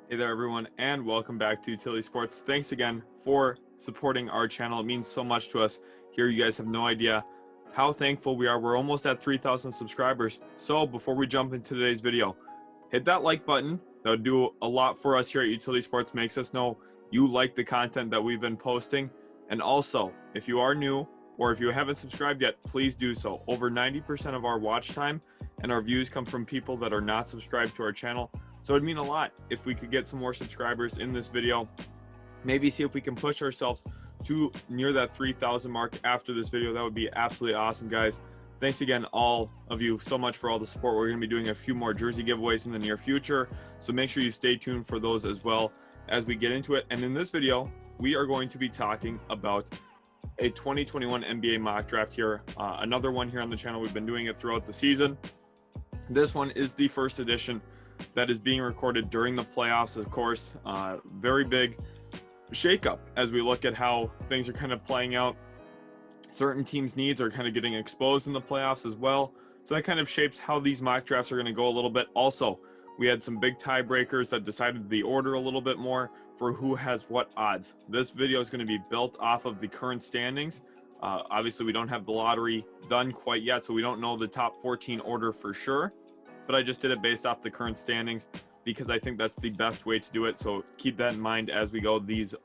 Hey there everyone, and welcome back to Utility Sports. Thanks again for supporting our channel. It means so much to us here. You guys have no idea how thankful we are. We're almost at 3,000 subscribers. So before we jump into today's video, hit that like button. That would do a lot for us here at Utility Sports. Makes us know you like the content that we've been posting. And also, if you are new or if you haven't subscribed yet, please do so. Over 90% of our watch time and our views come from people that are not subscribed to our channel. So it'd mean a lot if we could get some more subscribers in this video. Maybe see if we can push ourselves to near that 3,000 mark after this video. That would be absolutely awesome, guys. Thanks again, all of you, so much for all the support. We're going to be doing a few more jersey giveaways in the near future, so make sure you stay tuned for those as well as we get into it. And in this video, we are going to be talking about a 2021 NBA mock draft here. Another one here on the channel. We've been doing it throughout the season. This one is the first edition that is being recorded during the playoffs, of course. Very big shakeup as we look at how things are kind of playing out. Certain teams' needs are kind of getting exposed in the playoffs as well. So that kind of shapes how these mock drafts are going to go a little bit. Also, we had some big tiebreakers that decided the order a little bit more for who has what odds. This video is going to be built off of the current standings. Obviously, we don't have the lottery done quite yet, so we don't know the top 14 order for sure. But I just did it based off the current standings because I think that's the best way to do it. So keep that in mind as we go. The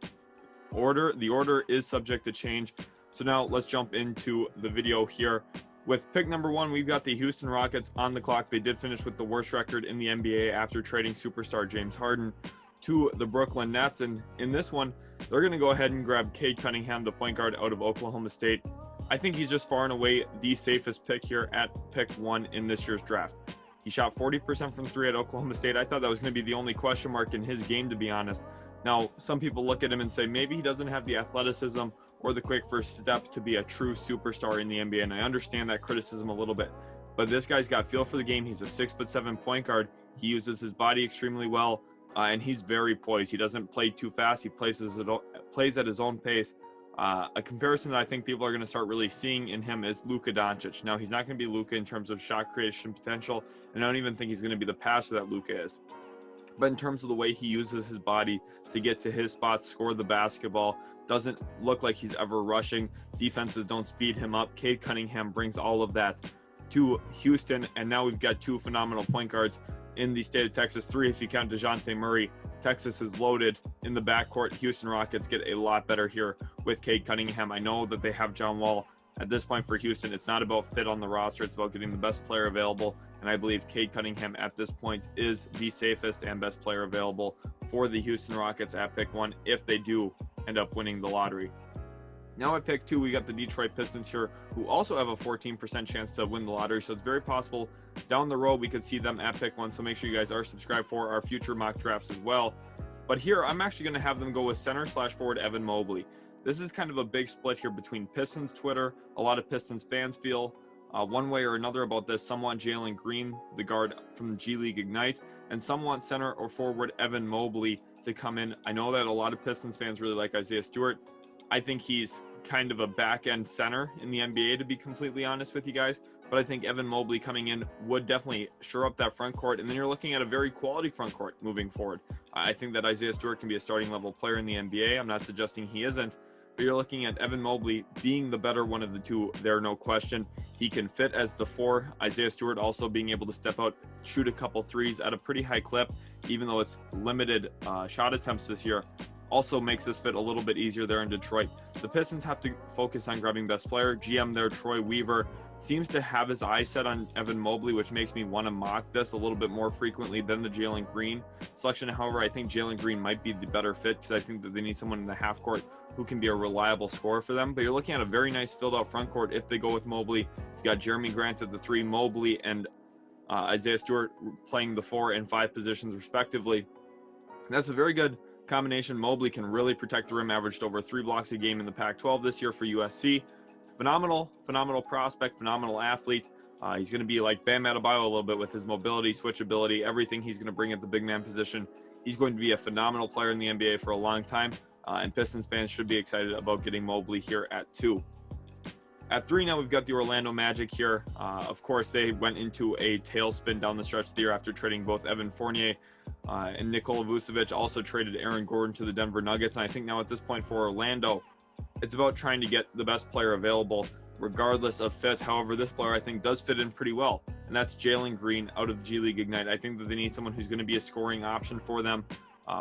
order is subject to change. So now let's jump into the video here. With pick number 1, we've got the Houston Rockets on the clock. They did finish with the worst record in the NBA after trading superstar James Harden to the Brooklyn Nets. And in this one, they're going to go ahead and grab Cade Cunningham, the point guard out of Oklahoma State. I think he's just far and away the safest pick here at pick 1 in this year's draft. He shot 40% from 3 at Oklahoma State. I thought that was going to be the only question mark in his game, to be honest. Now, some people look at him and say maybe he doesn't have the athleticism or the quick first step to be a true superstar in the NBA, and I understand that criticism a little bit. But this guy's got feel for the game. He's a 6'7" point guard. He uses his body extremely well, and he's very poised. He doesn't play too fast. He plays at his own pace. A comparison that I think people are going to start really seeing in him is Luka Doncic. Now, he's not going to be Luka in terms of shot creation potential, and I don't even think he's going to be the passer that Luka is. But in terms of the way he uses his body to get to his spots, score the basketball, doesn't look like he's ever rushing. Defenses don't speed him up. Cade Cunningham brings all of that to Houston, and now we've got 2 phenomenal point guards in the state of Texas, 3 if you count DeJounte Murray. Texas is loaded in the backcourt. Houston Rockets get a lot better here with Cade Cunningham. I know that they have John Wall. At this point for Houston, it's not about fit on the roster. It's about getting the best player available. And I believe Cade Cunningham at this point is the safest and best player available for the Houston Rockets at pick 1 if they do end up winning the lottery. Now at pick 2, we got the Detroit Pistons here, who also have a 14% chance to win the lottery. So it's very possible down the road we could see them at pick 1. So make sure you guys are subscribed for our future mock drafts as well. But here, I'm actually going to have them go with center/forward Evan Mobley. This is kind of a big split here between Pistons Twitter. A lot of Pistons fans feel one way or another about this. Some want Jalen Green, the guard from G League Ignite, and some want center or forward Evan Mobley to come in. I know that a lot of Pistons fans really like Isaiah Stewart. I think he's kind of a back-end center in the NBA, to be completely honest with you guys. But I think Evan Mobley coming in would definitely shore up that front court. And then you're looking at a very quality front court moving forward. I think that Isaiah Stewart can be a starting level player in the NBA. I'm not suggesting he isn't. But you're looking at Evan Mobley being the better one of the two. There, no question. He can fit as the 4. Isaiah Stewart also being able to step out, shoot a couple threes at a pretty high clip, even though it's limited shot attempts this year. Also makes this fit a little bit easier there in Detroit. The Pistons have to focus on grabbing best player. GM there, Troy Weaver, seems to have his eyes set on Evan Mobley, which makes me want to mock this a little bit more frequently than the Jalen Green selection. However, I think Jalen Green might be the better fit because I think that they need someone in the half court who can be a reliable scorer for them. But you're looking at a very nice filled out front court if they go with Mobley. You got Jeremy Grant at the 3, Mobley and Isaiah Stewart playing the 4 and 5 positions respectively. And that's a very good combination. Mobley can really protect the rim, averaged over 3 blocks a game in the Pac-12 this year for USC. Phenomenal prospect, phenomenal athlete. He's going to be like Bam Adebayo a little bit with his mobility, switchability, everything he's going to bring at the big man position. He's going to be a phenomenal player in the NBA for a long time, and Pistons fans should be excited about getting Mobley here at 2. At 3 now, we've got the Orlando Magic here. Of course, they went into a tailspin down the stretch of the year after trading both Evan Fournier and Nikola Vucevic. Also traded Aaron Gordon to the Denver Nuggets. And I think now at this point for Orlando, it's about trying to get the best player available, regardless of fit. However, this player I think does fit in pretty well, and that's Jalen Green out of G League Ignite. I think that they need someone who's going to be a scoring option for them.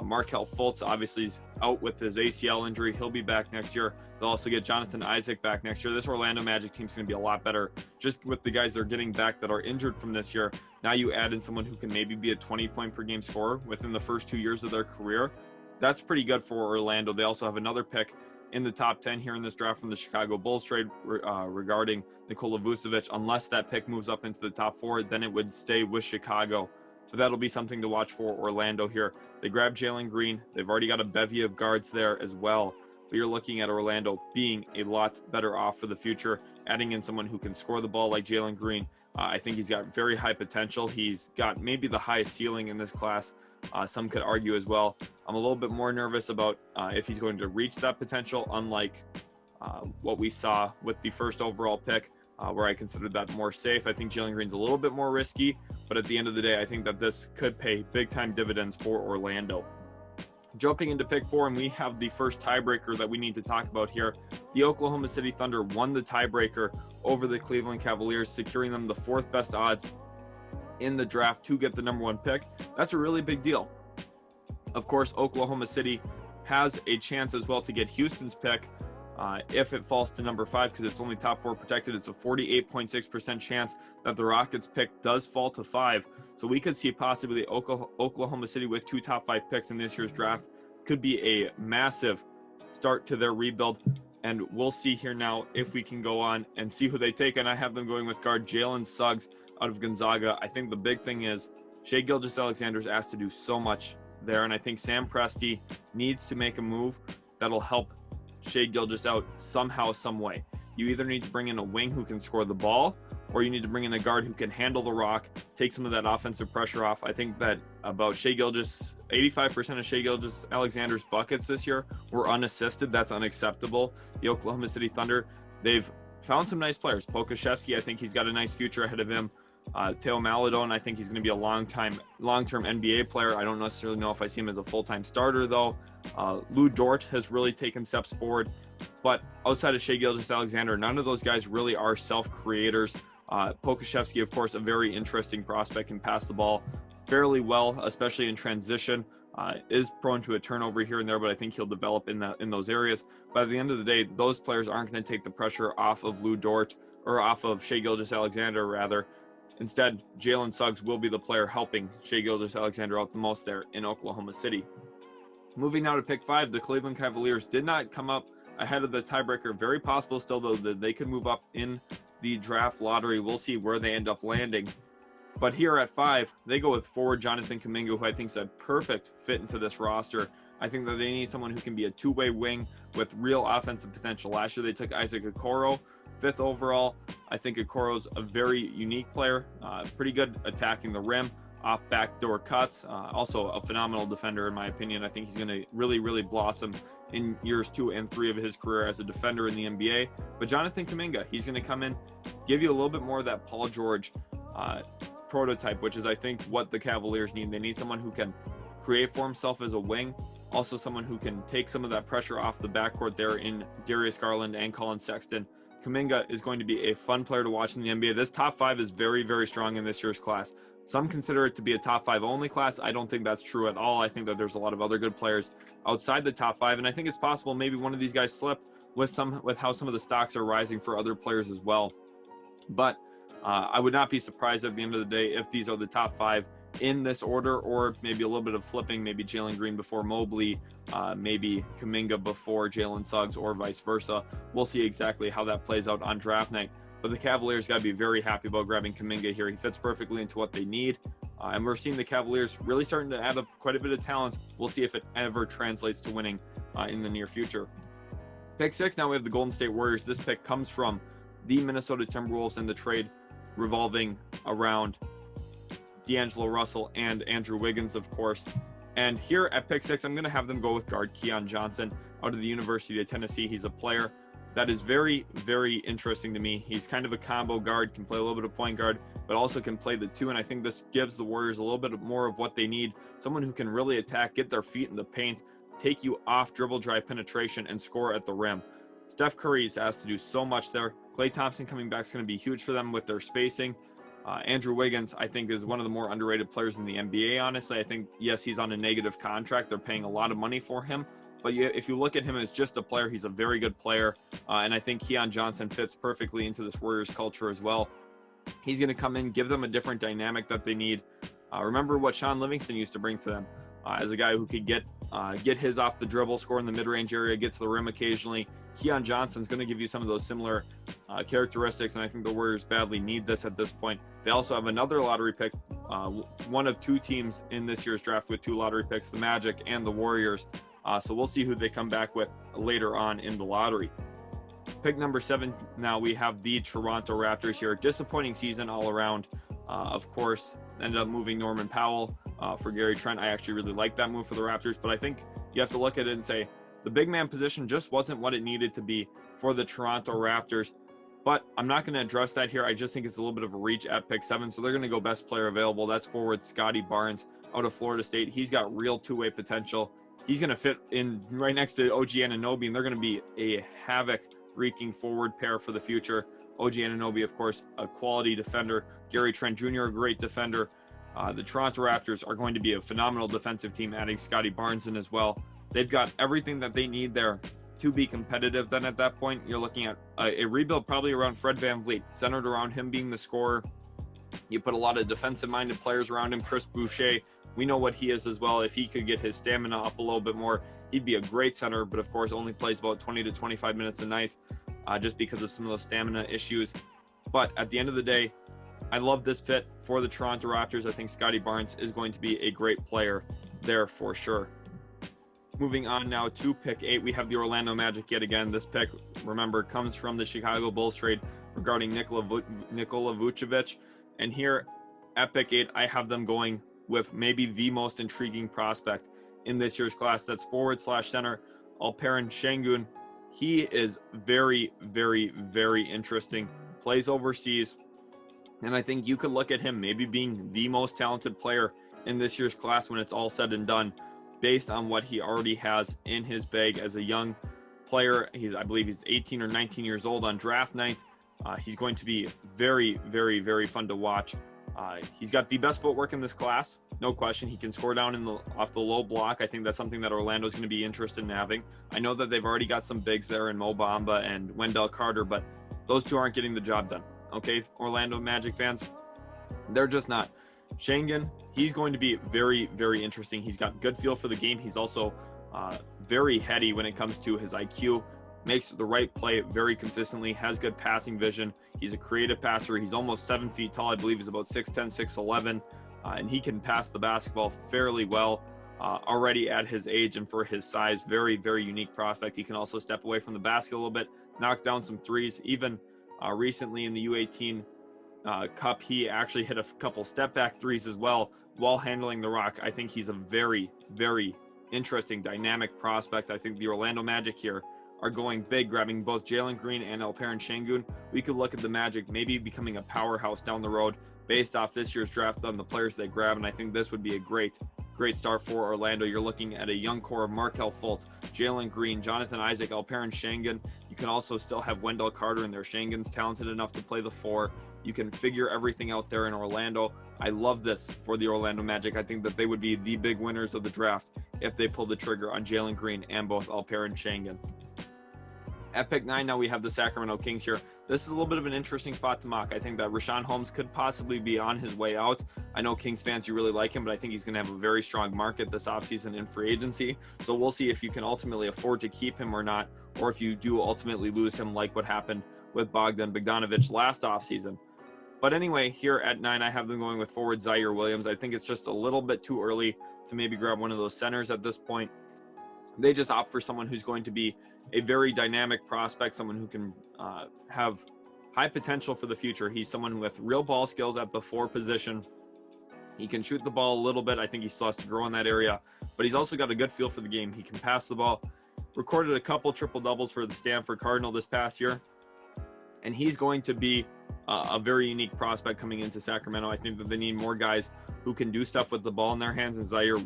Markelle Fultz obviously is out with his ACL injury. He'll be back next year. They'll also get Jonathan Isaac back next year. This Orlando Magic team's going to be a lot better just with the guys they're getting back that are injured from this year. Now you add in someone who can maybe be a 20-point-per-game scorer within the first 2 years of their career. That's pretty good for Orlando. They also have another pick in the top 10 here in this draft from the Chicago Bulls trade regarding Nikola Vucevic. Unless that pick moves up into the top 4, then it would stay with Chicago. But that'll be something to watch for Orlando here. They grabbed Jalen Green. They've already got a bevy of guards there as well. But you're looking at Orlando being a lot better off for the future, adding in someone who can score the ball like Jalen Green. I think he's got very high potential. He's got maybe the highest ceiling in this class. Some could argue as well. I'm a little bit more nervous about if he's going to reach that potential, unlike what we saw with the first overall pick, where I considered that more safe. I think Jalen Green's a little bit more risky, but at the end of the day, I think that this could pay big-time dividends for Orlando. Jumping into pick 4, and we have the first tiebreaker that we need to talk about here. The Oklahoma City Thunder won the tiebreaker over the Cleveland Cavaliers, securing them the 4th best odds in the draft to get the number 1 pick. That's a really big deal. Of course, Oklahoma City has a chance as well to get Houston's pick if it falls to number 5, because it's only top 4 protected. It's a 48.6% chance that the Rockets pick does fall to 5. So we could see possibly Oklahoma City with 2 top 5 picks in this year's draft. Could be a massive start to their rebuild. And we'll see here now if we can go on and see who they take. And I have them going with guard Jalen Suggs out of Gonzaga. I think the big thing is Shai Gilgeous-Alexander's asked to do so much there. And I think Sam Presti needs to make a move that'll help Shai Gilgeous out somehow, some way. You either need to bring in a wing who can score the ball, or you need to bring in a guard who can handle the rock, take some of that offensive pressure off. I think that about Shai Gilgeous, 85% of Shai Gilgeous-Alexander's buckets this year were unassisted. That's unacceptable. The Oklahoma City Thunder, they've found some nice players. Pokusevski, I think he's got a nice future ahead of him. Theo Maledon, I think he's going to be a long-term NBA player. I don't necessarily know if I see him as a full-time starter, though. Lou Dort has really taken steps forward. But outside of Shai Gilgeous-Alexander, none of those guys really are self-creators. Pokusevski, of course, a very interesting prospect, can pass the ball fairly well, especially in transition. Is prone to a turnover here and there, but I think he'll develop in those areas. But at the end of the day, those players aren't going to take the pressure off of Lou Dort, or off of Shai Gilgeous-Alexander, rather. Instead, Jalen Suggs will be the player helping Shai Gilgeous-Alexander out the most there in Oklahoma City. Moving now to pick 5, the Cleveland Cavaliers did not come up ahead of the tiebreaker. Very possible still, though, that they could move up in the draft lottery. We'll see where they end up landing. But here at 5, they go with forward Jonathan Kuminga, who I think is a perfect fit into this roster. I think that they need someone who can be a two-way wing with real offensive potential. Last year, they took Isaac Okoro, 5th overall. I think Okoro's a very unique player, pretty good attacking the rim, off backdoor cuts. Also a phenomenal defender, in my opinion. I think he's going to really, really blossom in years 2 and 3 of his career as a defender in the NBA. But Jonathan Kuminga, he's going to come in, give you a little bit more of that Paul George prototype, which is, I think, what the Cavaliers need. They need someone who can create for himself as a wing, also someone who can take some of that pressure off the backcourt there in Darius Garland and Colin Sexton. Kuminga is going to be a fun player to watch in the NBA. This top 5 is very, very strong in this year's class. Some consider it to be a top 5 only class. I don't think that's true at all. I think that there's a lot of other good players outside the top 5, and I think it's possible maybe one of these guys slip with how some of the stocks are rising for other players as well. But I would not be surprised at the end of the day if these are the top 5 in this order, or maybe a little bit of flipping, maybe Jalen Green before Mobley, maybe Kuminga before Jalen Suggs, or vice versa. We'll see exactly how that plays out on draft night. But the Cavaliers got to be very happy about grabbing Kuminga here. He fits perfectly into what they need. And we're seeing the Cavaliers really starting to add up quite a bit of talent. We'll see if it ever translates to winning in the near future. Pick 6, now we have the Golden State Warriors. This pick comes from the Minnesota Timberwolves in the trade revolving around D'Angelo Russell and Andrew Wiggins, of course. And here at pick 6, I'm going to have them go with guard Keon Johnson out of the University of Tennessee. He's a player that is very, very interesting to me. He's kind of a combo guard, can play a little bit of point guard, but also can play the two. And I think this gives the Warriors a little bit more of what they need. Someone who can really attack, get their feet in the paint, take you off dribble drive penetration, and score at the rim. Steph Curry is asked to do so much there. Klay Thompson coming back is going to be huge for them with their spacing. Andrew Wiggins, I think, is one of the more underrated players in the NBA, honestly. I think, yes, he's on a negative contract. They're paying a lot of money for him. But if you look at him as just a player, he's a very good player. And I think Keon Johnson fits perfectly into this Warriors culture as well. He's going to come in, give them a different dynamic that they need. Remember what Sean Livingston used to bring to them as a guy who could get his off the dribble, score in the mid-range area, get to the rim occasionally. Keon Johnson's going to give you some of those similar characteristics, and I think the Warriors badly need this at this point. They also have another lottery pick, one of two teams in this year's draft with 2 lottery picks, the Magic and the Warriors. So we'll see who they come back with later on in the lottery. Pick number 7, now we have the Toronto Raptors here. Disappointing season all around. Of course, ended up moving Norman Powell for Gary Trent. I actually really like that move for the Raptors, but I think you have to look at it and say the big man position just wasn't what it needed to be for the Toronto Raptors. But I'm not going to address that here. I just think it's a little bit of a reach at pick 7, so they're going to go best player available. That's forward Scottie Barnes out of Florida State. He's got real two-way potential. He's going to fit in right next to OG Anunoby, and they're going to be a havoc-wreaking forward pair for the future. OG Anunoby, of course, a quality defender. Gary Trent Jr., a great defender. The Toronto Raptors are going to be a phenomenal defensive team, adding Scottie Barnes in as well. They've got everything that they need there to be competitive. Then at that point, you're looking at a rebuild probably around Fred VanVleet, centered around him being the scorer. You put a lot of defensive-minded players around him. Chris Boucher, we know what he is as well. If he could get his stamina up a little bit more, he'd be a great center, but of course only plays about 20 to 25 minutes a night just because of some of those stamina issues. But at the end of the day, I love this fit for the Toronto Raptors. I think Scottie Barnes is going to be a great player there for sure. Moving on now to pick 8, we have the Orlando Magic yet again. This pick, remember, comes from the Chicago Bulls trade regarding Nikola Vucevic. And here at pick 8, I have them going with maybe the most intriguing prospect in this year's class. That's forward/center Alperen Şengün. He is very, very, very interesting. Plays overseas. And I think you could look at him maybe being the most talented player in this year's class when it's all said and done, based on what he already has in his bag as a young player. I believe he's 18 or 19 years old on draft night. He's going to be very, very, very fun to watch. He's got the best footwork in this class, no question. He can score down off the low block. I think that's something that Orlando's going to be interested in having. I know that they've already got some bigs there in Mo Bamba and Wendell Carter, but those two aren't getting the job done. Okay, Orlando Magic fans, they're just not. Şengün, he's going to be very, very interesting. He's got good feel for the game. He's also very heady when it comes to his IQ. Makes the right play very consistently, has good passing vision. He's a creative passer. He's almost 7 feet tall. I believe he's about 6'10", 6'11", and he can pass the basketball fairly well already at his age and for his size. Very, very unique prospect. He can also step away from the basket a little bit, knock down some threes. Even recently in the U18 Cup, he actually hit a couple step-back threes as well while handling the rock. I think he's a very, very interesting, dynamic prospect. I think the Orlando Magic here are going big, grabbing both Jalen Green and Alperen Şengün. We could look at the Magic maybe becoming a powerhouse down the road based off this year's draft on the players they grab, and I think this would be a great start for Orlando. You're looking at a young core of Markelle Fultz, Jalen Green, Jonathan Isaac, Alperen Şengün. You can also still have Wendell Carter in there. Şengün's talented enough to play the 4. You can figure everything out there in Orlando. I love this for the Orlando Magic. I think that they would be the big winners of the draft if they pulled the trigger on Jalen Green and both Alperen Şengün. At pick 9, now we have the Sacramento Kings here. This is a little bit of an interesting spot to mock. I think that Richaun Holmes could possibly be on his way out. I know Kings fans, you really like him, but I think he's going to have a very strong market this offseason in free agency. So we'll see if you can ultimately afford to keep him or not, or if you do ultimately lose him like what happened with Bogdan Bogdanovic last offseason. But anyway, here at 9, I have them going with forward Zaire Williams. I think it's just a little bit too early to maybe grab one of those centers at this point. They just opt for someone who's going to be a very dynamic prospect, someone who can have high potential for the future. He's someone with real ball skills at the 4 position. He can shoot the ball a little bit. I think he still has to grow in that area, but he's also got a good feel for the game. He can pass the ball. recorded a couple triple-doubles for the Stanford Cardinal this past year, and he's going to be a very unique prospect coming into Sacramento. I think that they need more guys who can do stuff with the ball in their hands, and Zaire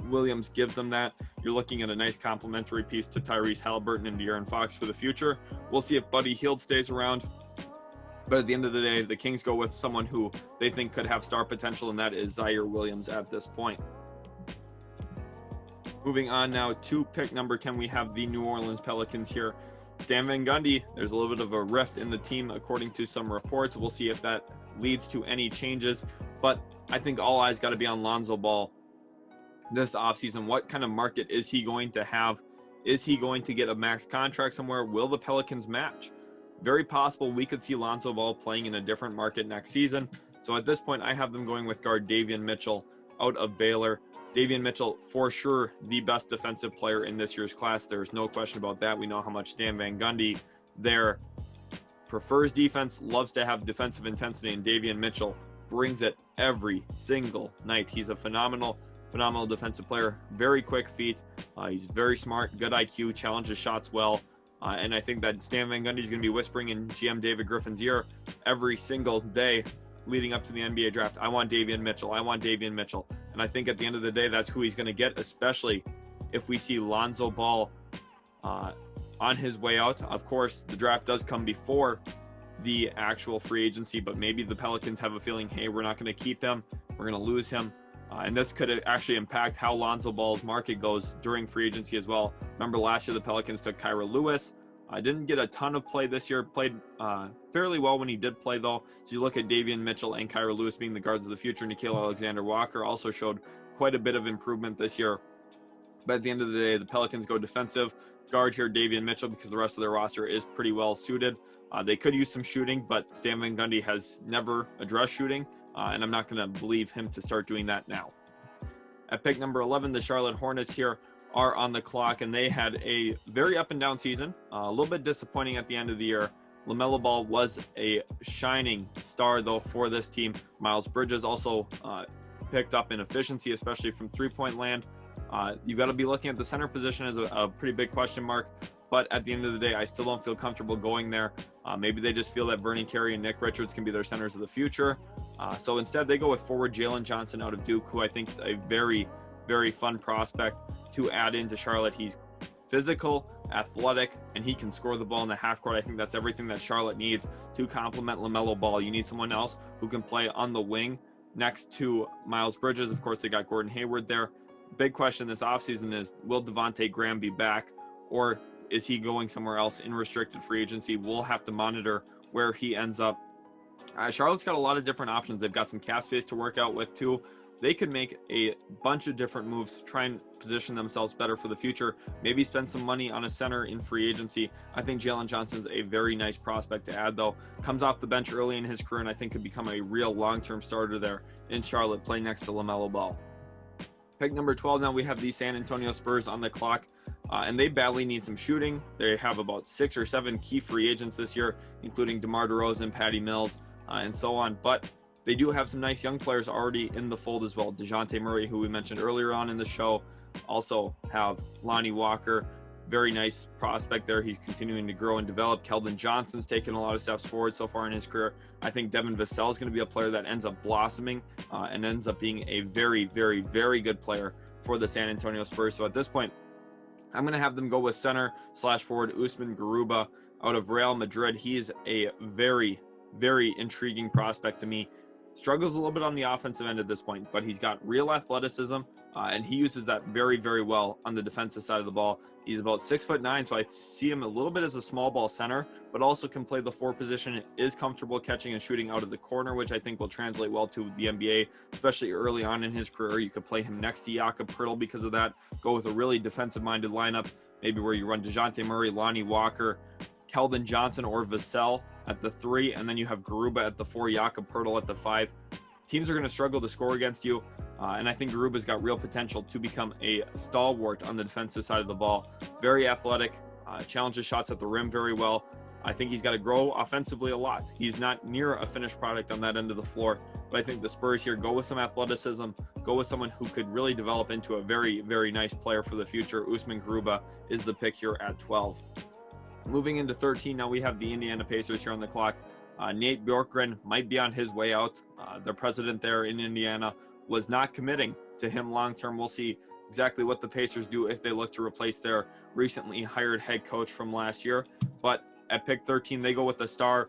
Williams gives them that. You're looking at a nice complementary piece to Tyrese Halliburton and De'Aaron Fox for the future. We'll see if Buddy Hield stays around. But at the end of the day, the Kings go with someone who they think could have star potential, and that is Zaire Williams at this point. Moving on now to pick number 10, we have the New Orleans Pelicans here. Stan Van Gundy, there's a little bit of a rift in the team according to some reports. We'll see if that leads to any changes. But I think all eyes got to be on Lonzo Ball this offseason. What kind of market is he going to have? Is he going to get a max contract somewhere? Will the Pelicans match? Very possible we could see Lonzo Ball playing in a different market next season. So at this point, I have them going with guard Davion Mitchell out of Baylor. Davion Mitchell, for sure, the best defensive player in this year's class. There's no question about that. We know how much Stan Van Gundy there prefers defense, loves to have defensive intensity, and Davion Mitchell brings it every single night. He's a phenomenal defensive player, very quick feet. He's very smart, good IQ, challenges shots well. And I think that Stan Van Gundy is going to be whispering in GM David Griffin's ear every single day leading up to the NBA draft. I want Davion Mitchell. I want Davion Mitchell. And I think at the end of the day, that's who he's going to get, especially if we see Lonzo Ball on his way out. Of course, the draft does come before the actual free agency, but maybe the Pelicans have a feeling, hey, we're not going to keep him. We're going to lose him. And this could actually impact how Lonzo Ball's market goes during free agency as well. Remember last year, the Pelicans took Kyra Lewis. Didn't get a ton of play this year. Played fairly well when he did play, though. So you look at Davion Mitchell and Kyra Lewis being the guards of the future. Nickeil Alexander-Walker also showed quite a bit of improvement this year. But at the end of the day, the Pelicans go defensive. Guard here, Davion Mitchell, because the rest of their roster is pretty well suited. They could use some shooting, but Stan Van Gundy has never addressed shooting. And I'm not going to believe him to start doing that now. At pick number 11, the Charlotte Hornets here are on the clock, and they had a very up and down season. A little bit disappointing at the end of the year. LaMelo Ball was a shining star, though, for this team. Miles Bridges also picked up in efficiency, especially from three-point land. You've got to be looking at the center position as a pretty big question mark. But at the end of the day, I still don't feel comfortable going there. Maybe they just feel that Vernon Carey and Nick Richards can be their centers of the future. So instead, they go with forward Jalen Johnson out of Duke, who I think is a very, very fun prospect to add into Charlotte. He's physical, athletic, and he can score the ball in the half court. I think that's everything that Charlotte needs to complement LaMelo Ball. You need someone else who can play on the wing next to Miles Bridges. Of course, they got Gordon Hayward there. Big question this offseason is, will Devontae Graham be back, or is he going somewhere else in restricted free agency? We'll have to monitor where he ends up. Charlotte's got a lot of different options. They've got some cap space to work out with too. They could make a bunch of different moves to try and position themselves better for the future. Maybe spend some money on a center in free agency. I think Jalen Johnson's a very nice prospect to add, though. Comes off the bench early in his career, and I think could become a real long-term starter there in Charlotte, playing next to LaMelo Ball. Pick number 12, now we have the San Antonio Spurs on the clock, and they badly need some shooting. They have about 6 or 7 key free agents this year, including DeMar DeRozan, Patty Mills, and so on. But they do have some nice young players already in the fold as well. DeJounte Murray, who we mentioned earlier on in the show, also have Lonnie Walker, very nice prospect there. He's continuing to grow and develop. Keldon Johnson's taken a lot of steps forward so far in his career. I think Devin Vassell is going to be a player that ends up blossoming and ends up being a very, very, very good player for the San Antonio Spurs. So at this point, I'm going to have them go with center/forward Usman Garuba out of Real Madrid. He's a very, very intriguing prospect to me. Struggles a little bit on the offensive end at this point, but he's got real athleticism, and he uses that very, very well on the defensive side of the ball. He's about 6'9", so I see him a little bit as a small ball center, but also can play the 4 position, is comfortable catching and shooting out of the corner, which I think will translate well to the NBA, especially early on in his career. You could play him next to Jakob Poeltl because of that. Go with a really defensive-minded lineup, maybe where you run DeJounte Murray, Lonnie Walker, Keldon Johnson, or Vassell at the 3, and then you have Garuba at the 4, Jakob Poeltl at the 5. Teams are going to struggle to score against you, and I think Garuba's got real potential to become a stalwart on the defensive side of the ball. Very athletic, challenges shots at the rim very well. I think he's got to grow offensively a lot. He's not near a finished product on that end of the floor, but I think the Spurs here go with some athleticism, go with someone who could really develop into a very, very nice player for the future. Usman Garuba is the pick here at 12. Moving into 13, now we have the Indiana Pacers here on the clock. Nate Bjorkgren might be on his way out. The president there in Indiana was not committing to him long-term. We'll see exactly what the Pacers do if they look to replace their recently hired head coach from last year. But at pick 13, they go with a star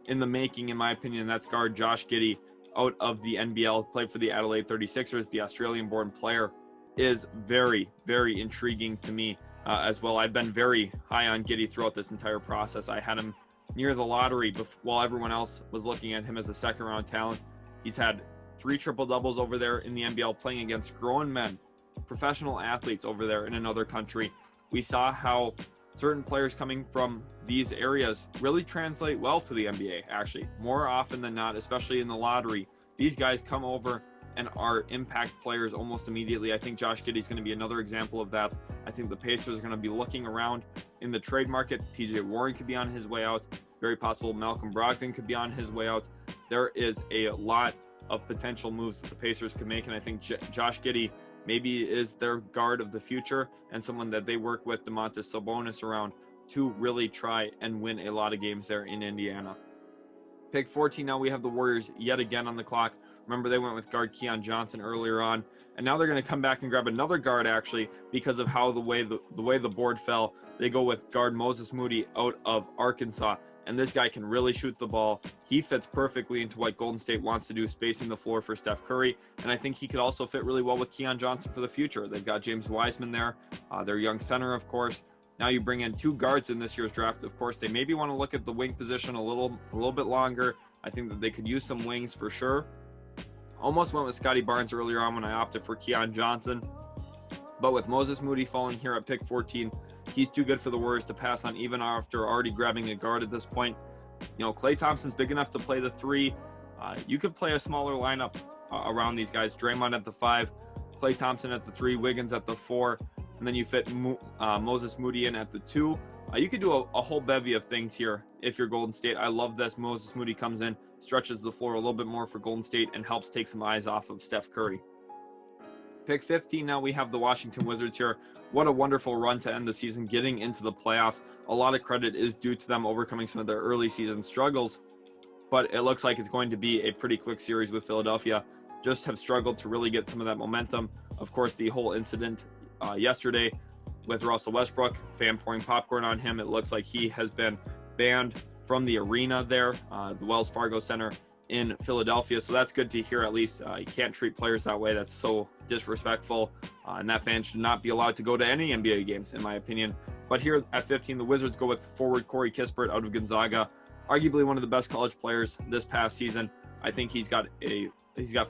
in the making, in my opinion. That's guard Josh Giddey out of the NBL, played for the Adelaide 36ers. The Australian-born player is very, very intriguing to me as well. I've been very high on Giddey throughout this entire process. I had him near the lottery while everyone else was looking at him as a second-round talent. He's had 3 triple-doubles over there in the NBL, playing against grown men, professional athletes over there in another country. We saw how certain players coming from these areas really translate well to the NBA, actually. More often than not, especially in the lottery, these guys come over and are impact players almost immediately. I think Josh Giddey is going to be another example of that. I think the Pacers are going to be looking around in the trade market. TJ Warren could be on his way out. Very possible Malcolm Brogdon could be on his way out. There is a lot of potential moves that the Pacers could make, and I think Josh Giddey maybe is their guard of the future and someone that they work with Domantas Sabonis around to really try and win a lot of games there in Indiana. Pick 14, now we have the Warriors yet again on the clock. Remember, they went with guard Keon Johnson earlier on, and now they're going to come back and grab another guard, actually, because of how the way the board fell. They go with guard Moses Moody out of Arkansas, and this guy can really shoot the ball. He fits perfectly into what Golden State wants to do, spacing the floor for Steph Curry, and I think he could also fit really well with Keon Johnson for the future. They've got James Wiseman there, their young center, of course. Now you bring in 2 guards in this year's draft. Of course, they maybe want to look at the wing position a little bit longer. I think that they could use some wings for sure. Almost went with Scottie Barnes earlier on when I opted for Keon Johnson. But with Moses Moody falling here at pick 14, he's too good for the Warriors to pass on, even after already grabbing a guard at this point. You know, Klay Thompson's big enough to play the 3. You could play a smaller lineup around these guys. Draymond at the 5, Klay Thompson at the 3, Wiggins at the 4, and then you fit Moses Moody in at the 2. You could do a whole bevy of things here if you're Golden State. I love this. Moses Moody comes in, stretches the floor a little bit more for Golden State, and helps take some eyes off of Steph Curry. Pick 15, now we have the Washington Wizards here. What a wonderful run to end the season, getting into the playoffs. A lot of credit is due to them overcoming some of their early season struggles, but it looks like it's going to be a pretty quick series with Philadelphia. Just have struggled to really get some of that momentum. Of course, the whole incident yesterday with Russell Westbrook, fan pouring popcorn on him. It looks like he has been banned from the arena there, the Wells Fargo Center in Philadelphia. So that's good to hear. At least you can't treat players that way. That's so disrespectful. And that fan should not be allowed to go to any NBA games, in my opinion. But here at 15, the Wizards go with forward Corey Kispert out of Gonzaga. Arguably one of the best college players this past season. I think he's got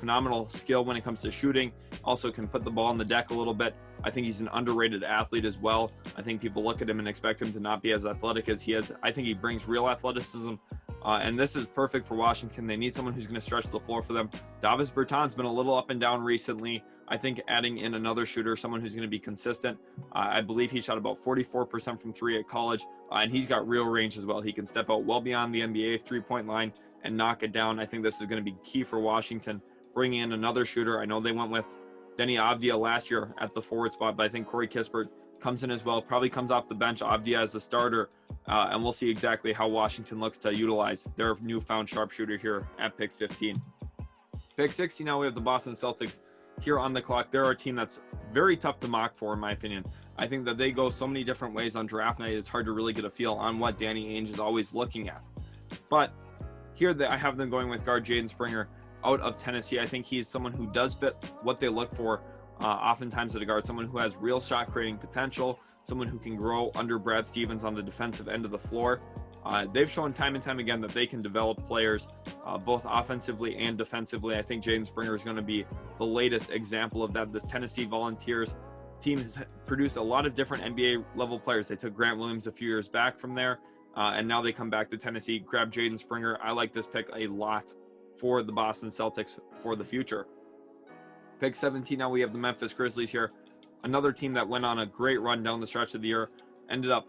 phenomenal skill when it comes to shooting. Also can put the ball on the deck a little bit. I think he's an underrated athlete as well. I think people look at him and expect him to not be as athletic as he is. I think he brings real athleticism. And this is perfect for Washington. They need someone who's going to stretch the floor for them. Davis Bertans been a little up and down recently. I think adding in another shooter, someone who's going to be consistent. I believe he shot about 44% from 3 at college, and he's got real range as well. He can step out well beyond the NBA three-point line and knock it down. I think this is going to be key for Washington, bringing in another shooter. I know they went with Denny Avdia last year at the forward spot, but I think Corey Kispert comes in as well, probably comes off the bench, Avdia as a starter, and we'll see exactly how Washington looks to utilize their newfound sharpshooter here at pick 15. Pick 16, now we have the Boston Celtics here on the clock. They're a team that's very tough to mock for, in my opinion. I think that they go so many different ways on draft night, it's hard to really get a feel on what Danny Ainge is always looking at. But here I have them going with guard Jaden Springer out of Tennessee. I think he's someone who does fit what they look for oftentimes at a guard, someone who has real shot creating potential, someone who can grow under Brad Stevens on the defensive end of the floor. They've shown time and time again that they can develop players both offensively and defensively. I think Jaden Springer is going to be the latest example of that. This Tennessee Volunteers team has produced a lot of different NBA level players. They took Grant Williams a few years back from there, and now they come back to Tennessee, grab Jaden Springer. I like this pick a lot for the Boston Celtics for the future. Pick 17, now we have the Memphis Grizzlies here. Another team that went on a great run down the stretch of the year, ended up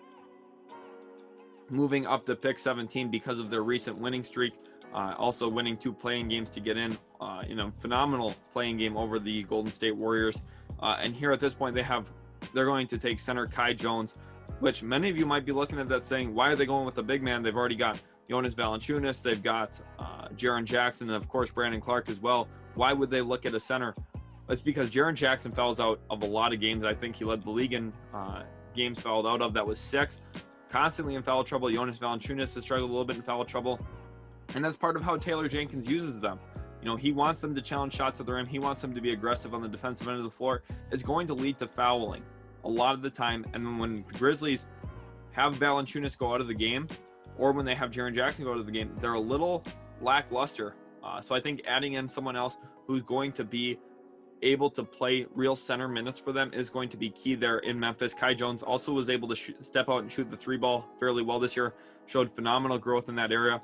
moving up to pick 17 because of their recent winning streak. also winning 2 playing games to get in a phenomenal playing game over the Golden State Warriors. And here at this point, they're going to take center Kai Jones, which many of you might be looking at that saying, why are they going with a big man? They've already got Jonas Valanciunas, they've got Jaren Jackson, and of course Brandon Clark as well. Why would they look at a center? It's because Jaren Jackson fouls out of a lot of games. I think he led the league in games fouled out of. That was 6. Constantly in foul trouble. Jonas Valanciunas has struggled a little bit in foul trouble. And that's part of how Taylor Jenkins uses them. He wants them to challenge shots at the rim. He wants them to be aggressive on the defensive end of the floor. It's going to lead to fouling a lot of the time. And then when the Grizzlies have Valanciunas go out of the game, or when they have Jaren Jackson go out of the game, they're a little lackluster. So I think adding in someone else who's going to be able to play real center minutes for them is going to be key there in Memphis. Kai Jones also was able to step out and shoot the 3 ball fairly well this year, showed phenomenal growth in that area.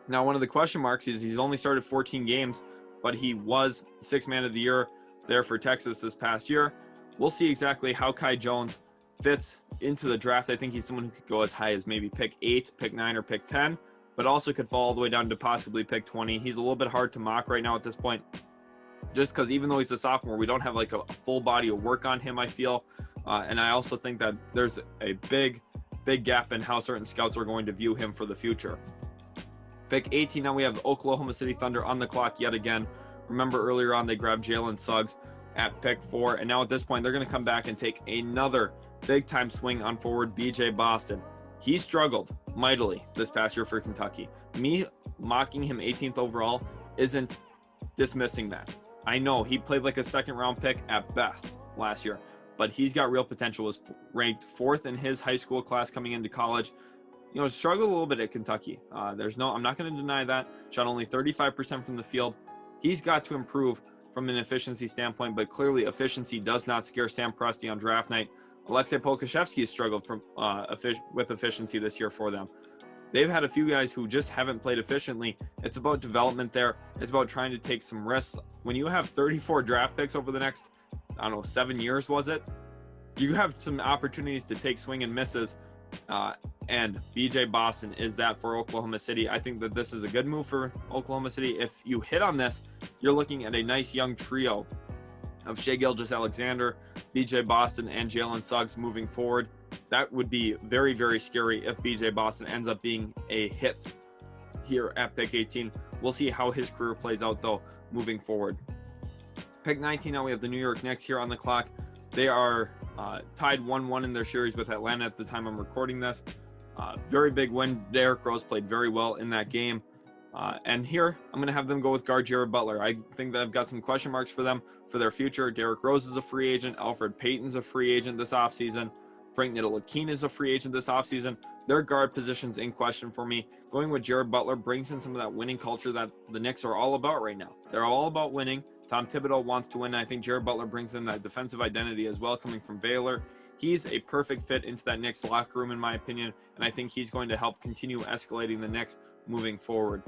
Now, one of the question marks is he's only started 14 games, but he was 6th man of the year there for Texas this past year. We'll see exactly how Kai Jones fits into the draft. I think he's someone who could go as high as maybe pick 8, pick 9, or pick 10, but also could fall all the way down to possibly pick 20. He's a little bit hard to mock right now at this point, just because even though he's a sophomore, we don't have like a full body of work on him, I feel. And I also think that there's a big gap in how certain scouts are going to view him for the future. Pick 18, now we have the Oklahoma City Thunder on the clock yet again. Remember earlier on they grabbed Jalen Suggs at pick 4, and now at this point they're going to come back and take another big-time swing on forward BJ Boston. He struggled mightily this past year for Kentucky. Me mocking him 18th overall isn't dismissing that. I know he played like a 2nd-round pick at best last year, but he's got real potential. Was ranked 4th in his high school class coming into college. Struggled a little bit at Kentucky. I'm not going to deny that. Shot only 35% from the field. He's got to improve from an efficiency standpoint, but clearly efficiency does not scare Sam Presti on draft night. Alexei Pokusevski has struggled with efficiency this year for them. They've had a few guys who just haven't played efficiently. It's about development there. It's about trying to take some risks. When you have 34 draft picks over the next, 7 years, was it? You have some opportunities to take swing and misses. And BJ Boston is that for Oklahoma City. I think that this is a good move for Oklahoma City. If you hit on this, you're looking at a nice young trio of Shai Gilgeous-Alexander, BJ Boston, and Jalen Suggs moving forward. That would be very, very scary if BJ Boston ends up being a hit here at pick 18. We'll see how his career plays out, though, moving forward. Pick 19, now we have the New York Knicks here on the clock. They are tied 1-1 in their series with Atlanta at the time I'm recording this. Very big win. Derrick Rose played very well in that game. And here, I'm going to have them go with guard Jared Butler. I think that I've got some question marks for them for their future. Derrick Rose is a free agent. Alfred Payton's a free agent this offseason. Frank Ntilikina is a free agent this offseason. Their guard position's in question for me. Going with Jared Butler brings in some of that winning culture that the Knicks are all about right now. They're all about winning. Tom Thibodeau wants to win. I think Jared Butler brings in that defensive identity as well, coming from Baylor. He's a perfect fit into that Knicks locker room, in my opinion, and I think he's going to help continue escalating the Knicks moving forward.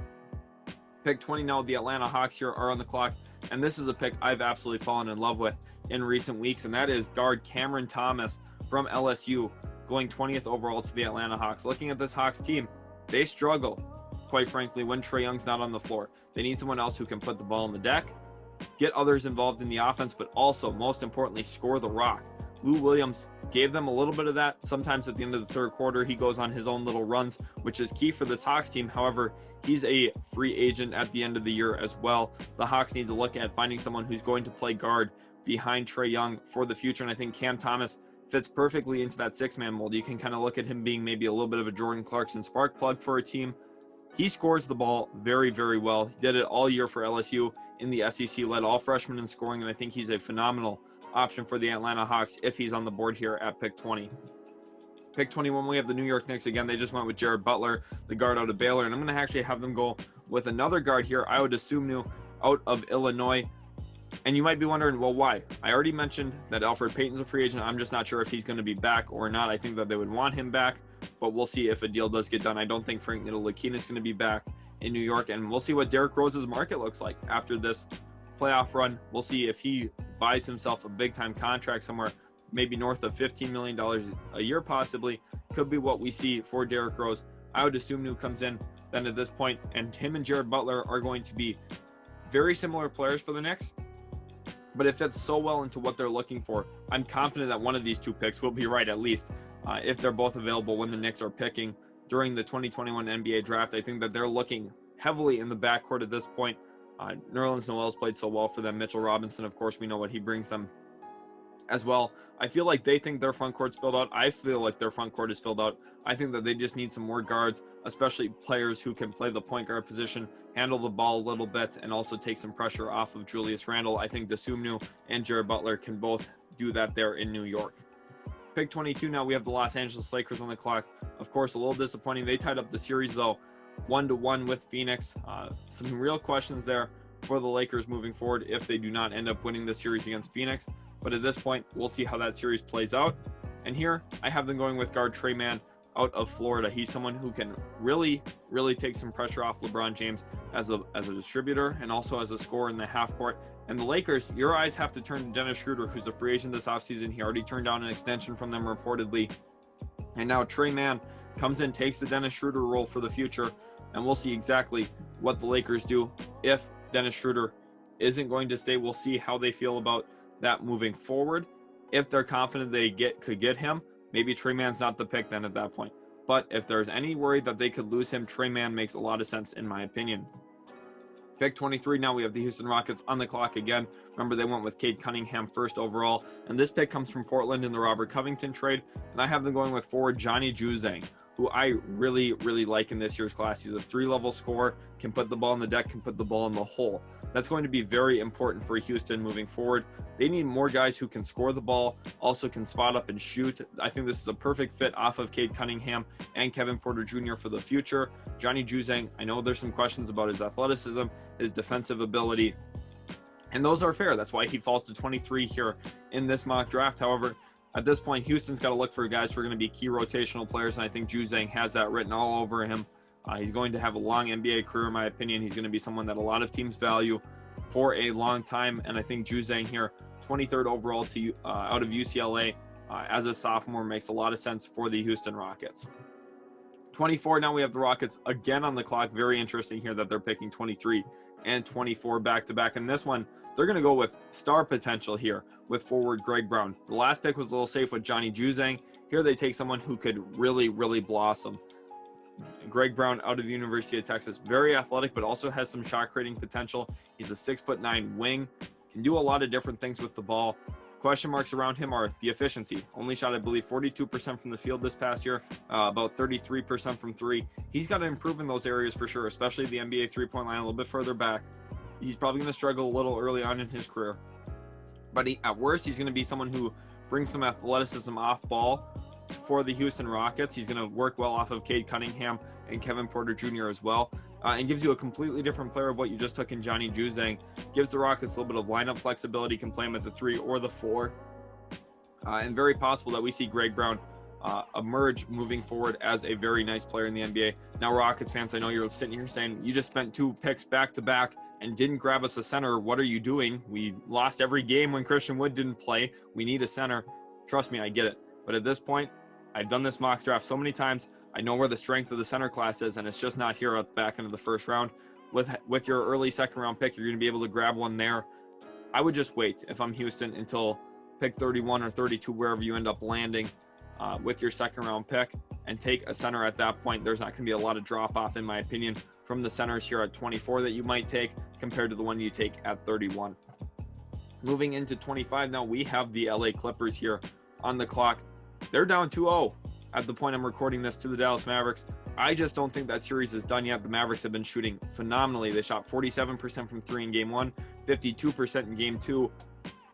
Pick 20 now, the Atlanta Hawks here are on the clock, and this is a pick I've absolutely fallen in love with in recent weeks, and that is guard Cameron Thomas from LSU, going 20th overall to the Atlanta Hawks. Looking at this Hawks team, they struggle, quite frankly, when Trae Young's not on the floor. They need someone else who can put the ball on the deck, get others involved in the offense, but also, most importantly, score the rock. Lou Williams gave them a little bit of that. Sometimes at the end of the 3rd quarter, he goes on his own little runs, which is key for this Hawks team. However, he's a free agent at the end of the year as well. The Hawks need to look at finding someone who's going to play guard behind Trae Young for the future, and I think Cam Thomas fits perfectly into that 6-man mold. You can kind of look at him being maybe a little bit of a Jordan Clarkson spark plug for a team. He scores the ball very, very well. He did it all year for LSU in the SEC, led all freshmen in scoring, and I think he's a phenomenal option for the Atlanta Hawks if he's on the board here at pick 20. Pick 21, we have the New York Knicks again. They just went with Jared Butler, the guard out of Baylor, and I'm going to actually have them go with another guard here, I would assume new, out of Illinois. And you might be wondering, well, why? I already mentioned that Alfred Payton's a free agent. I'm just not sure if he's going to be back or not. I think that they would want him back, but we'll see if a deal does get done. I don't think Frank Ntilikina is going to be back in New York, and we'll see what Derrick Rose's market looks like after this playoff run. We'll see if he buys himself a big-time contract somewhere, maybe north of $15 million a year possibly. Could be what we see for Derrick Rose. I would assume New comes in then at this point, and him and Jared Butler are going to be very similar players for the Knicks, but it fits so well into what they're looking for. I'm confident that one of these two picks will be right, at least if they're both available when the Knicks are picking during the 2021 NBA draft. I think that they're looking heavily in the backcourt at this point. Nerlens Noel's played so well for them. Mitchell Robinson, of course, we know what he brings them as well. I feel like they think their front court's filled out. I feel like their front court is filled out. I think that they just need some more guards, especially players who can play the point guard position, handle the ball a little bit, and also take some pressure off of Julius Randle. I think Dosunmu and Jared Butler can both do that there in New York. Pick 22, now we have the Los Angeles Lakers on the clock. Of course, a little disappointing. They tied up the series, though, 1-1 with Phoenix. Some real questions there for the Lakers moving forward if they do not end up winning the series against Phoenix. But at this point, we'll see how that series plays out. And here, I have them going with guard Tre Mann out of Florida. He's someone who can really take some pressure off LeBron James as a distributor and also as a scorer in the half court. And the Lakers, your eyes have to turn to Dennis Schroeder, who's a free agent this offseason. He already turned down an extension from them reportedly. And now Tre Mann comes in, takes the Dennis Schroeder role for the future, and we'll see exactly what the Lakers do if Dennis Schroeder isn't going to stay. We'll see how they feel about that moving forward. If they're confident they could get him, maybe Tre Mann's not the pick then at that point. But if there's any worry that they could lose him, Tre Mann makes a lot of sense in my opinion. Pick 23, now we have the Houston Rockets on the clock again. Remember, they went with Cade Cunningham first overall, and this pick comes from Portland in the Robert Covington trade, and I have them going with forward Johnny Juzang, who I really like in this year's class. He's a 3-level scorer, can put the ball on the deck, can put the ball in the hole. That's going to be very important for Houston moving forward. They need more guys who can score the ball, also can spot up and shoot. I think this is a perfect fit off of Cade Cunningham and Kevin Porter Jr. for the future. Johnny Juzang, I know there's some questions about his athleticism, his defensive ability, and those are fair. That's why he falls to 23 here in this mock draft. However, at this point, Houston's got to look for guys who are going to be key rotational players, and I think Juzang has that written all over him. He's going to have a long NBA career, in my opinion. He's going to be someone that a lot of teams value for a long time, and I think Juzang here, 23rd overall out of UCLA as a sophomore, makes a lot of sense for the Houston Rockets. 24, now we have the Rockets again on the clock. Very interesting here that they're picking 23 and 24 back-to-back. And this one, they're going to go with star potential here with forward Greg Brown. The last pick was a little safe with Johnny Juzang. Here they take someone who could really blossom. Greg Brown out of the University of Texas, very athletic, but also has some shot creating potential. He's a 6'9" wing, can do a lot of different things with the ball. Question marks around him are the efficiency. Only shot, I believe, 42% from the field this past year, about 33% from three. He's got to improve in those areas for sure, especially the NBA three-point line a little bit further back. He's probably going to struggle a little early on in his career. But at worst, he's going to be someone who brings some athleticism off ball for the Houston Rockets. He's going to work well off of Cade Cunningham and Kevin Porter Jr. as well, and gives you a completely different player of what you just took in Johnny Juzang. Gives the Rockets a little bit of lineup flexibility, can play him at the 3 or the 4, and very possible that we see Greg Brown emerge moving forward as a very nice player in the NBA. Now, Rockets fans, I know you're sitting here saying, you just spent 2 picks back-to-back and didn't grab us a center. What are you doing? We lost every game when Christian Wood didn't play. We need a center. Trust me, I get it. But at this point, I've done this mock draft so many times. I know where the strength of the center class is, and it's just not here at the back end of the first round. With your early second-round pick, you're going to be able to grab one there. I would just wait, if I'm Houston, until pick 31 or 32, wherever you end up landing with your second-round pick, and take a center at that point. There's not going to be a lot of drop-off, in my opinion, from the centers here at 24 that you might take compared to the one you take at 31. Moving into 25 now, we have the LA Clippers here on the clock. They're down 2-0 at the point I'm recording this to the Dallas Mavericks. I just don't think that series is done yet. The Mavericks have been shooting phenomenally. They shot 47% from 3 in game 1, 52% in game 2.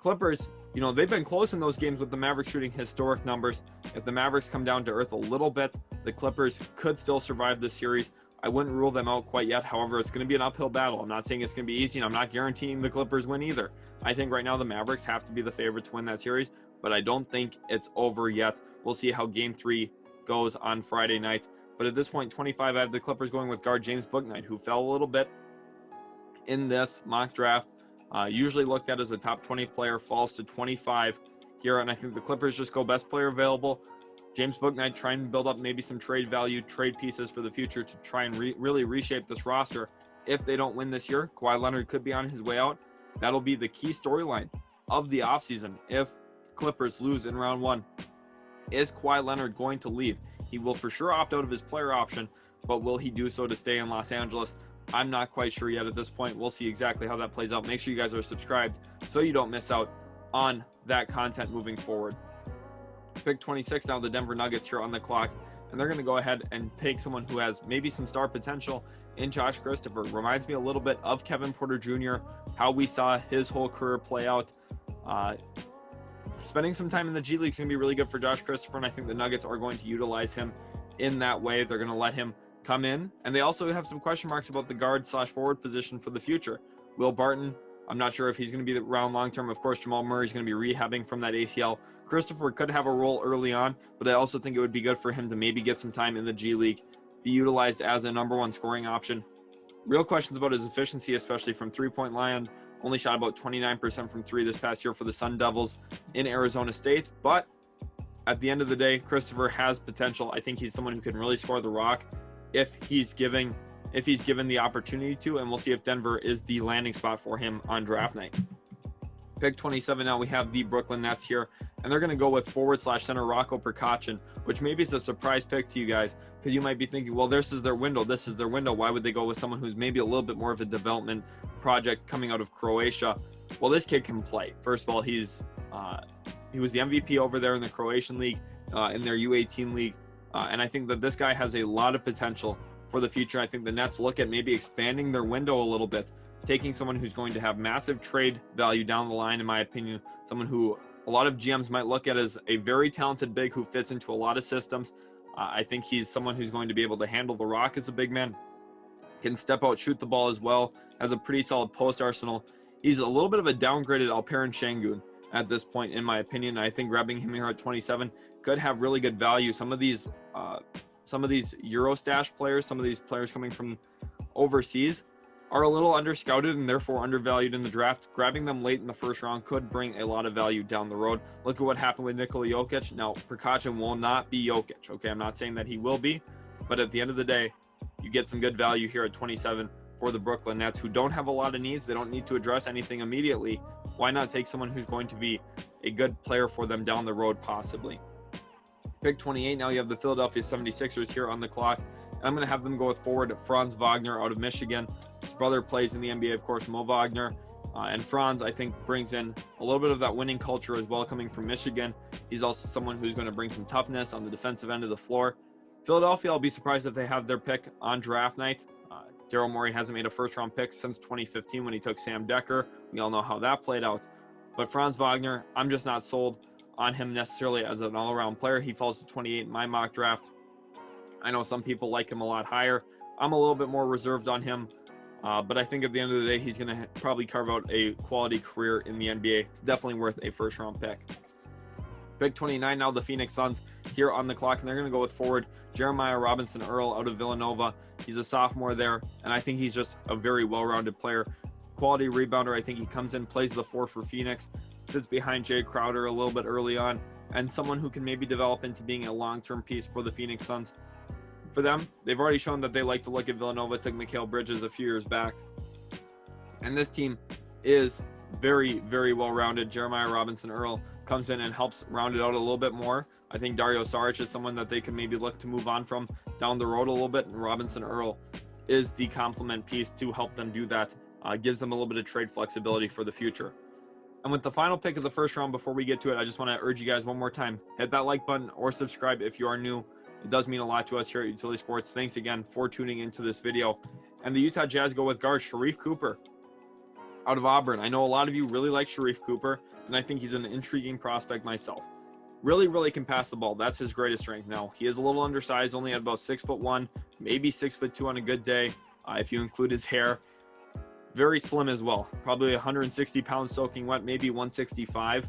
Clippers, you know, they've been close in those games with the Mavericks shooting historic numbers. If the Mavericks come down to earth a little bit, the Clippers could still survive this series. I wouldn't rule them out quite yet. However, it's going to be an uphill battle. I'm not saying it's going to be easy, and I'm not guaranteeing the Clippers win either. I think right now the Mavericks have to be the favorite to win that series, but I don't think it's over yet. We'll see how Game 3 goes on Friday night. But at this point, 25, I have the Clippers going with guard James Bouknight, who fell a little bit in this mock draft. Usually looked at as a top 20 player, falls to 25 here, and I think the Clippers just go best player available. James Bouknight trying to build up maybe some trade value, trade pieces for the future to try and really reshape this roster. If they don't win this year, Kawhi Leonard could be on his way out. That'll be the key storyline of the offseason. If Clippers lose in round 1, is Kawhi Leonard going to leave? He will for sure opt out of his player option, but will he do so to stay in Los Angeles? I'm not quite sure yet at this point. We'll see exactly how that plays out. Make sure you guys are subscribed so you don't miss out on that content moving forward. Pick 26 now, the Denver Nuggets here on the clock, and they're going to go ahead and take someone who has maybe some star potential in Josh Christopher. Reminds me a little bit of Kevin Porter Jr., how we saw his whole career play out. Spending some time in the G League is going to be really good for Josh Christopher, and I think the Nuggets are going to utilize him in that way. They're going to let him come in, and they also have some question marks about the guard/forward position for the future. Will Barton, I'm not sure if he's going to be around long term. Of course, Jamal Murray is going to be rehabbing from that ACL. Christopher could have a role early on, but I also think it would be good for him to maybe get some time in the G League, be utilized as a number 1 scoring option. Real questions about his efficiency, especially from three-point line. Only shot about 29% from 3 this past year for the Sun Devils in Arizona State, but at the end of the day, Christopher has potential. I think he's someone who can really score the rock if he's given the opportunity to, and we'll see if Denver is the landing spot for him on draft night. Pick 27 now, we have the Brooklyn Nets here, and they're going to go with forward/center Rocco Perkachin, which maybe is a surprise pick to you guys, because you might be thinking, well, this is their window. Why would they go with someone who's maybe a little bit more of a development project coming out of Croatia? Well, this kid can play. First of all, he was the MVP over there in the Croatian league, in their U18 league, and I think that this guy has a lot of potential for the future. I think the Nets look at maybe expanding their window a little bit, taking someone who's going to have massive trade value down the line, in my opinion, someone who a lot of GMs might look at as a very talented big who fits into a lot of systems. I think he's someone who's going to be able to handle the rock as a big man, can step out, shoot the ball as well, has a pretty solid post arsenal. He's a little bit of a downgraded Alperen Şengün at this point, in my opinion. I think grabbing him here at 27 could have really good value. Some of these Eurostash players, some of these players coming from overseas, are a little underscouted and therefore undervalued in the draft. Grabbing them late in the first round could bring a lot of value down the road. Look at what happened with Nikola Jokic. Now, Perkachin will not be Jokic, okay? I'm not saying that he will be, but at the end of the day, you get some good value here at 27 for the Brooklyn Nets, who don't have a lot of needs. They don't need to address anything immediately. Why not take someone who's going to be a good player for them down the road, possibly? Pick 28, now you have the Philadelphia 76ers here on the clock. I'm going to have them go with forward Franz Wagner out of Michigan. His brother plays in the NBA, of course, Mo Wagner. And Franz, I think, brings in a little bit of that winning culture as well, coming from Michigan. He's also someone who's going to bring some toughness on the defensive end of the floor. Philadelphia, I'll be surprised if they have their pick on draft night. Daryl Morey hasn't made a first-round pick since 2015 when he took Sam Decker. We all know how that played out. But Franz Wagner, I'm just not sold on him necessarily as an all-around player. He falls to 28 in my mock draft. I know some people like him a lot higher. I'm a little bit more reserved on him. But I think at the end of the day, he's going to probably carve out a quality career in the NBA. It's definitely worth a first-round pick. Pick 29 now, the Phoenix Suns here on the clock, and they're going to go with forward Jeremiah Robinson Earl out of Villanova. He's a sophomore there, and I think he's just a very well-rounded player. Quality rebounder. I think he comes in, plays the 4 for Phoenix, sits behind Jay Crowder a little bit early on, and someone who can maybe develop into being a long-term piece for the Phoenix Suns. For them, they've already shown that they like to look at Villanova. Took Mikal Bridges a few years back. And this team is very, very well-rounded. Jeremiah Robinson Earl comes in and helps round it out a little bit more. I think Dario Saric is someone that they can maybe look to move on from down the road a little bit, and Robinson Earl is the complement piece to help them do that. Gives them a little bit of trade flexibility for the future. And with the final pick of the first round, before we get to it, I just want to urge you guys one more time, hit that like button or subscribe if you are new. It does mean a lot to us here at Utility Sports. Thanks again for tuning into this video. And the Utah Jazz go with guard Sharif Cooper out of Auburn. I know a lot of you really like Sharif Cooper, and I think he's an intriguing prospect myself. Really can pass the ball. That's his greatest strength. Now, he is a little undersized, only at about 6'1", maybe 6'2" on a good day, if you include his hair. Very slim as well. Probably 160 pounds soaking wet, maybe 165.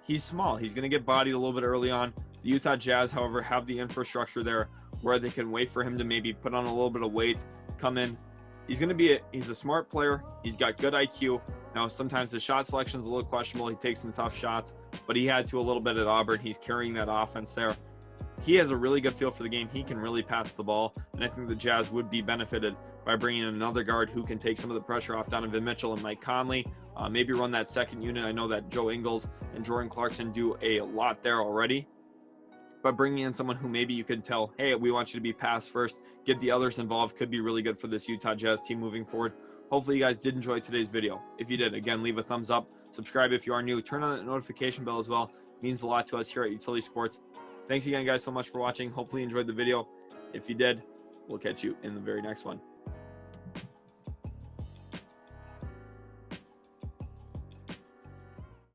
He's small. He's going to get bodied a little bit early on. The Utah Jazz, however, have the infrastructure there where they can wait for him to maybe put on a little bit of weight, come in. He's a smart player. He's got good IQ. Now, sometimes the shot selection is a little questionable. He takes some tough shots, but he had to a little bit at Auburn. He's carrying that offense there. he has a really good feel for the game. He can really pass the ball, and I think the Jazz would be benefited by bringing in another guard who can take some of the pressure off Donovan Mitchell and Mike Conley. Maybe run that second unit. I know that Joe Ingles and Jordan Clarkson do a lot there already, but bringing in someone who maybe you could tell, hey, we want you to be pass first, get the others involved, could be really good for this Utah Jazz team moving forward. Hopefully you guys did enjoy today's video. If you did, again, leave a thumbs up, subscribe if you are new, turn on that notification bell as well. It means a lot to us here at Utility Sports. Thanks again, guys, so much for watching. Hopefully you enjoyed the video. If you did, we'll catch you in the very next one.